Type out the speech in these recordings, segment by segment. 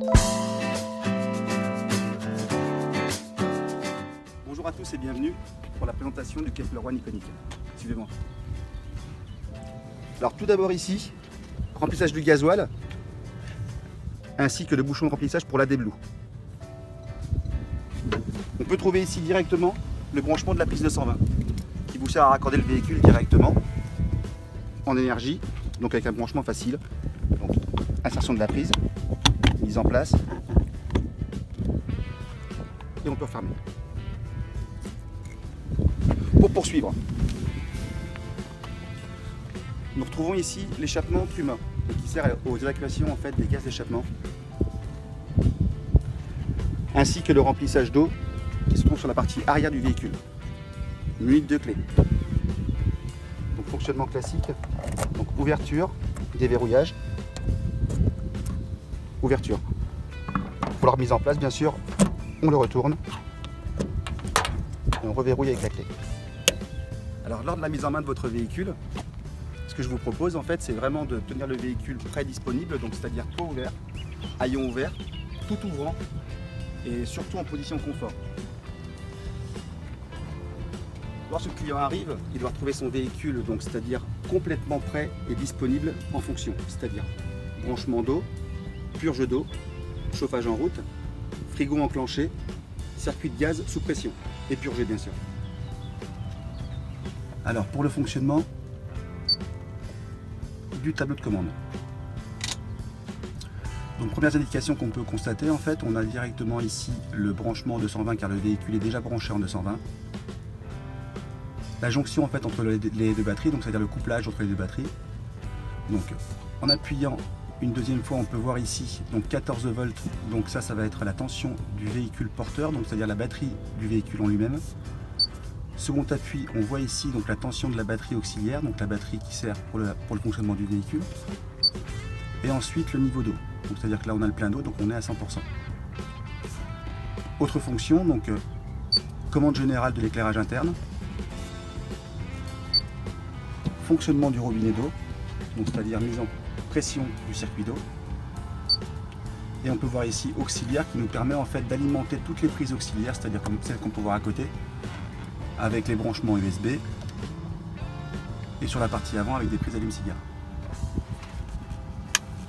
Bonjour à tous et bienvenue pour la présentation du Kepler One iconique. Suivez-moi. Alors tout d'abord ici, remplissage du gasoil, ainsi que le bouchon de remplissage pour l'AD Blue. On peut trouver ici directement le branchement de la prise de 120 qui vous sert à raccorder le véhicule directement en énergie, donc avec un branchement facile. Donc, insertion de la prise, mise en place, et on peut refermer. Pour poursuivre, nous retrouvons ici l'échappement Truma qui sert aux évacuations en fait, des gaz d'échappement, ainsi que le remplissage d'eau qui se trouve sur la partie arrière du véhicule, muni de clés. Donc fonctionnement classique, donc ouverture, déverrouillage, ouverture. Pour la remise en place, bien sûr, on le retourne et on reverrouille avec la clé. Alors lors de la mise en main de votre véhicule, ce que je vous propose en fait, c'est vraiment de tenir le véhicule prédisponible, donc c'est-à-dire toit ouvert, haillons ouverts, tout ouvrant et surtout en position confort. Lorsque le client arrive, il doit retrouver son véhicule, donc c'est-à-dire complètement prêt et disponible en fonction, c'est-à-dire branchement d'eau, purge d'eau, chauffage en route, frigo enclenché, circuit de gaz sous pression et purgé bien sûr. Alors pour le fonctionnement du tableau de commande. Donc premières indications qu'on peut constater, en fait, on a directement ici le branchement en 220 car le véhicule est déjà branché en 220. La jonction en fait entre les deux batteries, donc c'est-à-dire le couplage entre les deux batteries. Donc en appuyant une deuxième fois, on peut voir ici donc 14 volts, donc ça va être la tension du véhicule porteur, donc c'est-à-dire la batterie du véhicule en lui-même. Second appui, on voit ici donc la tension de la batterie auxiliaire, donc la batterie qui sert pour le fonctionnement du véhicule. Et ensuite le niveau d'eau, donc c'est-à-dire que là on a le plein d'eau, donc on est à 100%. Autre fonction, donc commande générale de l'éclairage interne, fonctionnement du robinet d'eau, donc c'est-à-dire mise en pression du circuit d'eau. Et on peut voir ici auxiliaire qui nous permet en fait d'alimenter toutes les prises auxiliaires, c'est-à-dire comme celles qu'on peut voir à côté, avec les branchements USB et sur la partie avant avec des prises allume-cigare.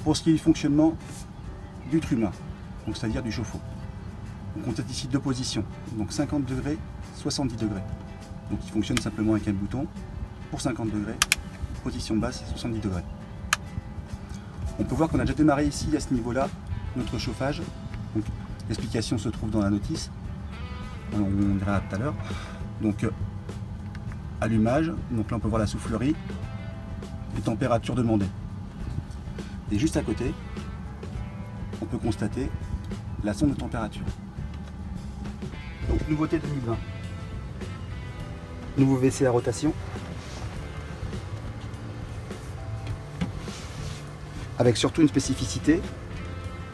Pour ce qui est du fonctionnement du Truma, donc c'est-à-dire du chauffe-eau, on constate ici deux positions, donc 50 degrés, 70 degrés. Donc il fonctionne simplement avec un bouton pour 50 degrés, position basse 70 degrés. On peut voir qu'on a déjà démarré ici à ce niveau-là notre chauffage. L'explication se trouve dans la notice, on verra tout à l'heure. Donc allumage, donc là on peut voir la soufflerie, les températures demandées. Et juste à côté, on peut constater la sonde de température. Donc nouveauté 2020. Nouveau WC à rotation. Avec surtout une spécificité,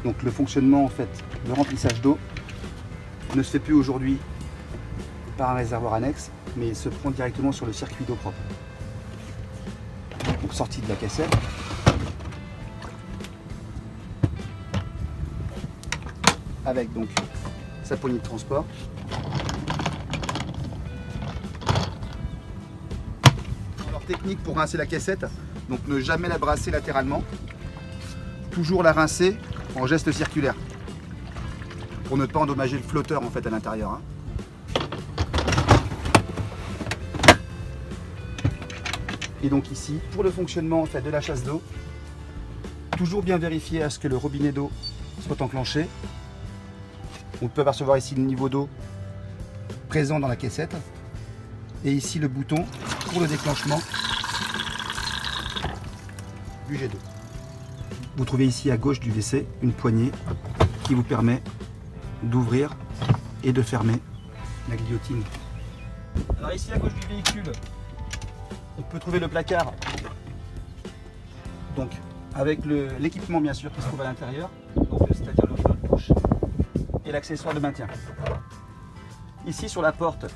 donc le fonctionnement en fait, le remplissage d'eau ne se fait plus aujourd'hui par un réservoir annexe, mais il se prend directement sur le circuit d'eau propre. Donc sortie de la cassette. Avec donc sa poignée de transport. Alors technique pour rincer la cassette, donc ne jamais la brasser latéralement. Toujours la rincer en geste circulaire pour ne pas endommager le flotteur en fait à l'intérieur. Et donc ici, pour le fonctionnement en fait, de la chasse d'eau, toujours bien vérifier à ce que le robinet d'eau soit enclenché. On peut apercevoir ici le niveau d'eau présent dans la caissette. Et ici le bouton pour le déclenchement du jet d'eau. Vous trouvez ici à gauche du WC une poignée qui vous permet d'ouvrir et de fermer la guillotine. Alors ici à gauche du véhicule, on peut trouver le placard, donc avec l'équipement bien sûr qui se trouve à l'intérieur, c'est-à-dire le feu de push et l'accessoire de maintien. Ici sur la porte,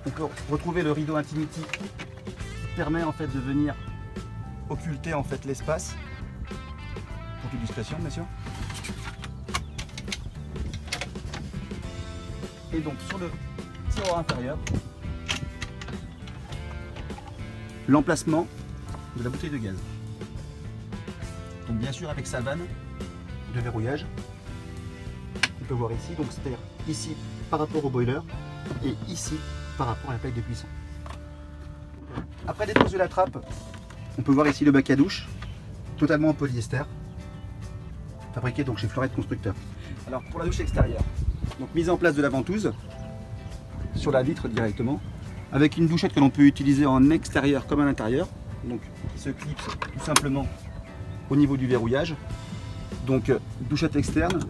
on peut retrouver le rideau Intimity qui permet en fait de venir occulter en fait l'espace pour toute discrétion bien sûr. Et donc sur le tiroir inférieur, l'emplacement de la bouteille de gaz. Donc bien sûr avec sa vanne de verrouillage. On peut voir ici, donc c'est-à-dire ici par rapport au boiler et ici par rapport à la plaque de cuisson. Après dépose de la trappe, on peut voir ici le bac à douche, totalement en polyester, fabriqué donc chez Florette Constructeur. Alors pour la douche extérieure, donc mise en place de la ventouse sur la vitre directement, avec une douchette que l'on peut utiliser en extérieur comme à l'intérieur, donc qui se clipse tout simplement au niveau du verrouillage. Donc douchette externe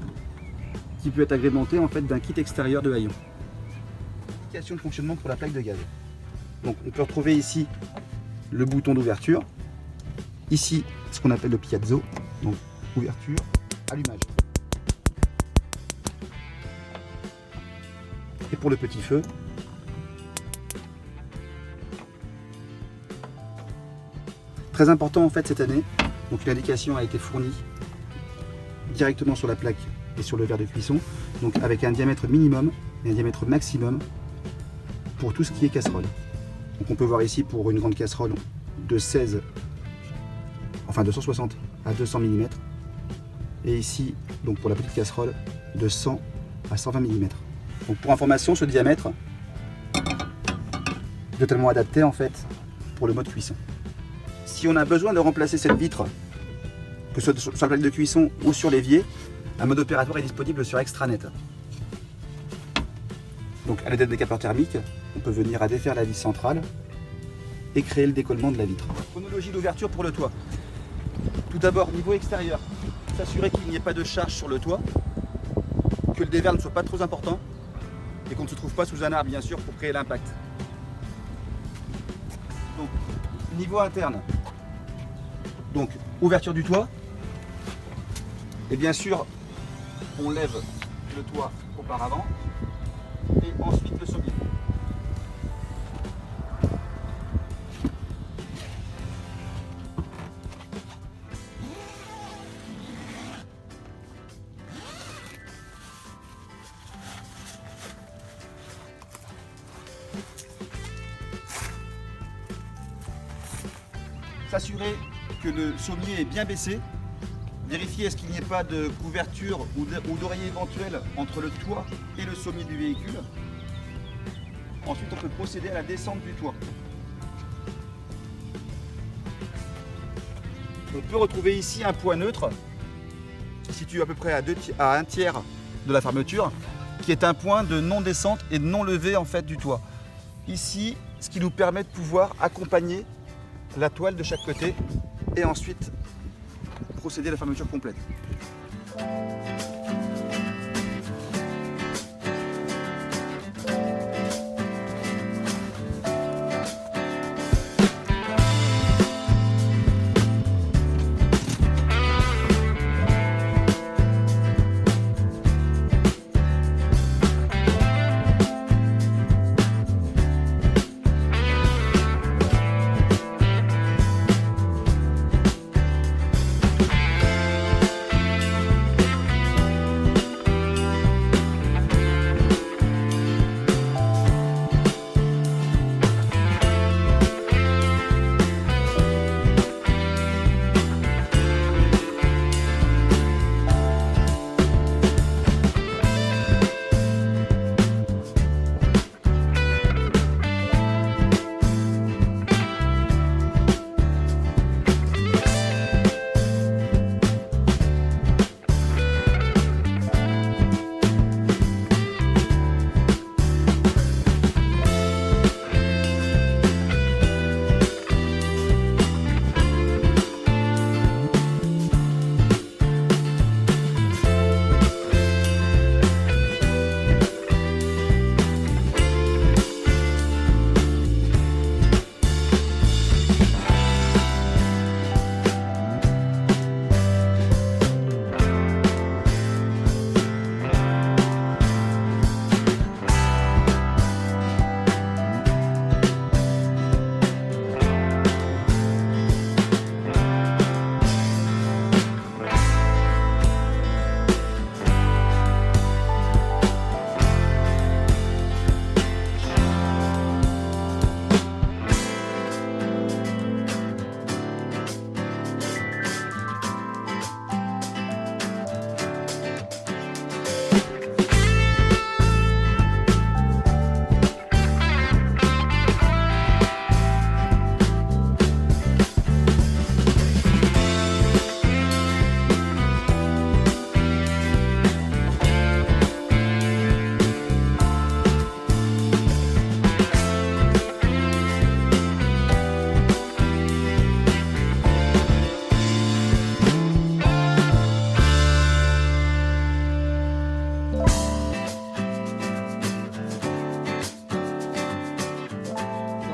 qui peut être agrémentée en fait d'un kit extérieur de haillons. Indication de fonctionnement pour la plaque de gaz. Donc on peut retrouver ici le bouton d'ouverture, ici ce qu'on appelle le piezo, donc ouverture, allumage. Et pour le petit feu, très important en fait cette année, donc l'indication a été fournie directement sur la plaque et sur le verre de cuisson, donc avec un diamètre minimum et un diamètre maximum pour tout ce qui est casserole. Donc on peut voir ici pour une grande casserole de 260 à 200 mm, et ici donc pour la petite casserole de 100 à 120 mm. Donc pour information, ce diamètre est totalement adapté en fait pour le mode cuisson. Si on a besoin de remplacer cette vitre, que ce soit sur la plaque de cuisson ou sur l'évier, un mode opératoire est disponible sur Extranet. Donc à l'aide des capteurs thermiques, on peut venir à défaire la vis centrale et créer le décollement de la vitre. Chronologie d'ouverture pour le toit. Tout d'abord, niveau extérieur, s'assurer qu'il n'y ait pas de charge sur le toit, que le déverre ne soit pas trop important et qu'on ne se trouve pas sous un arbre bien sûr pour créer l'impact. Donc niveau interne, donc ouverture du toit, et bien sûr on lève le toit auparavant et ensuite le sommier. S'assurer que le sommier est bien baissé, vérifier est-ce qu'il n'y ait pas de couverture ou d'oreiller éventuel entre le toit et le sommier du véhicule. Ensuite on peut procéder à la descente du toit. On peut retrouver ici un poids neutre qui se situe à peu près à un tiers de la fermeture, qui est un point de non-descente et de non-levée en fait du toit. Ici, ce qui nous permet de pouvoir accompagner la toile de chaque côté et ensuite procéder à la fermeture complète.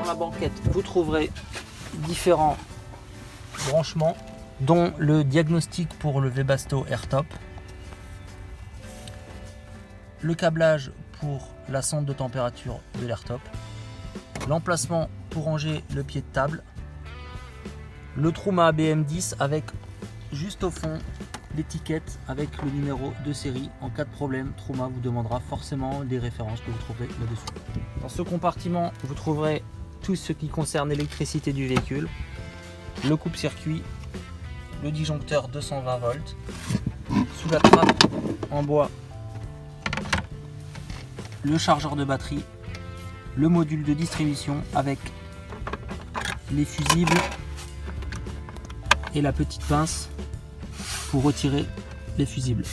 la banquette, vous trouverez différents branchements, dont le diagnostic pour le Webasto AirTop, le câblage pour la sonde de température de l'AirTop, l'emplacement pour ranger le pied de table, le Truma BM10 avec juste au fond l'étiquette avec le numéro de série. En cas de problème, Truma vous demandera forcément les références que vous trouverez là-dessous. Dans ce compartiment, vous trouverez tout ce qui concerne l'électricité du véhicule, le coupe-circuit, le disjoncteur 220 volts, sous la trappe en bois, le chargeur de batterie, le module de distribution avec les fusibles et la petite pince pour retirer les fusibles.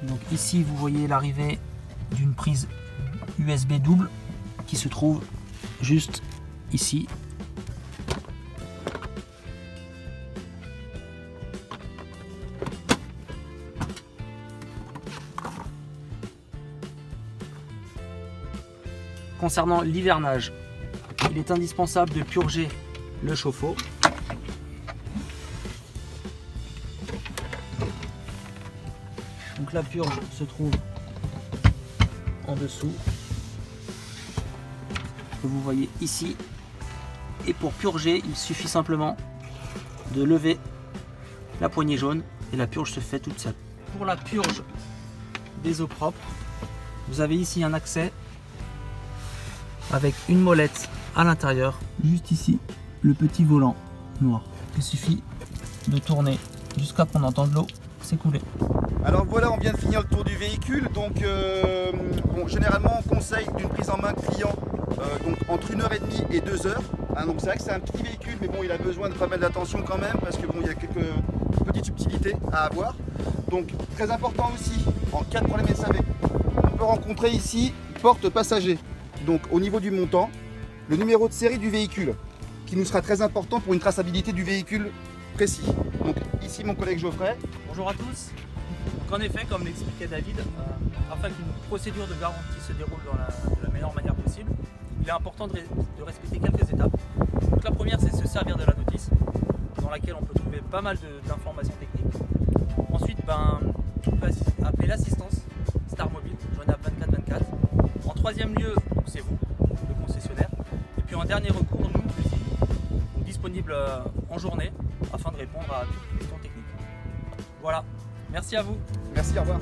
Donc ici vous voyez l'arrivée d'une prise USB double qui se trouve juste ici. Concernant l'hivernage, il est indispensable de purger le chauffe-eau. Donc la purge se trouve en dessous, que vous voyez ici. Et pour purger, il suffit simplement de lever la poignée jaune et la purge se fait toute seule. Pour la purge des eaux propres, vous avez ici un accès avec une molette à l'intérieur, juste ici, le petit volant noir. Il suffit de tourner jusqu'à qu'on entende l'eau s'écouler. Alors voilà, on vient de finir le tour du véhicule. Donc bon, généralement on conseille d'une prise en main client donc entre 1h30 et 2h. Hein, donc c'est vrai que c'est un petit véhicule, mais bon, il a besoin de pas mal d'attention quand même, parce que bon, il y a quelques petites subtilités à avoir. Donc très important aussi, en cas de problème SAV, on peut rencontrer ici porte passager. Donc au niveau du montant, le numéro de série du véhicule, qui nous sera très important pour une traçabilité du véhicule précis. Donc ici mon collègue Geoffrey. Bonjour à tous. Donc, en effet, comme l'expliquait David, afin qu'une procédure de garantie se déroule de la meilleure manière possible, il est important de respecter quelques étapes. Donc, la première, c'est se servir de la notice, dans laquelle on peut trouver pas mal d'informations techniques. Ensuite, on peut appeler l'assistance Star Mobile, joignable 24/24. En troisième lieu, c'est vous, le concessionnaire. Et puis en dernier recours, nous, donc disponible en journée afin de répondre à toutes les questions techniques. Voilà, merci à vous. Merci, au revoir.